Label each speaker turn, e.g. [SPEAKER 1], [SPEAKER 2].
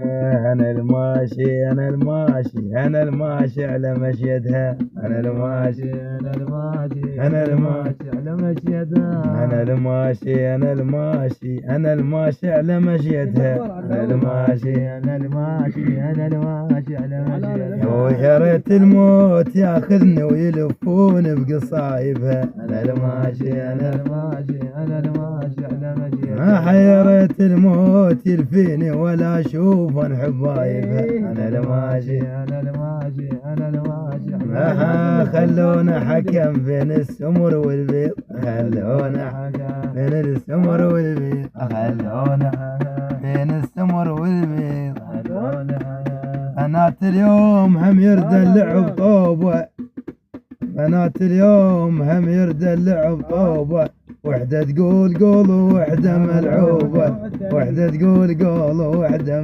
[SPEAKER 1] أنا الماشي أنا الماشي أنا الماشي على مشيتها. أنا الماشي
[SPEAKER 2] أنا الماشي
[SPEAKER 1] أنا الماشي
[SPEAKER 2] على مشيتها.
[SPEAKER 1] أنا الماشي أنا الماشي أنا الماشي على مشيتها. أنا الماشي
[SPEAKER 2] أنا الماشي أنا الماشي على مشيتها.
[SPEAKER 1] ويا ريت الموت ياخذني ويلفون بقصايبها. أنا الماشي
[SPEAKER 2] أنا الماشي أنا الماشي على مشيتها.
[SPEAKER 1] ما حيرت الموت يلفيني ولا اشوف حبايبها. انا الماشي
[SPEAKER 2] أنا الماشي أنا الماشي
[SPEAKER 1] ما خلونا حكم بين السمر والبيض. خلونا حكم بين السمر والبيض. خلونا بين السمر والبيض. بنات اليوم هم يرد اللعب طوبه. بنات اليوم هم يرد اللعب طوبه. وحدة تقول قول ووحدة ملعوبة. وحدة تقول قول ووحدة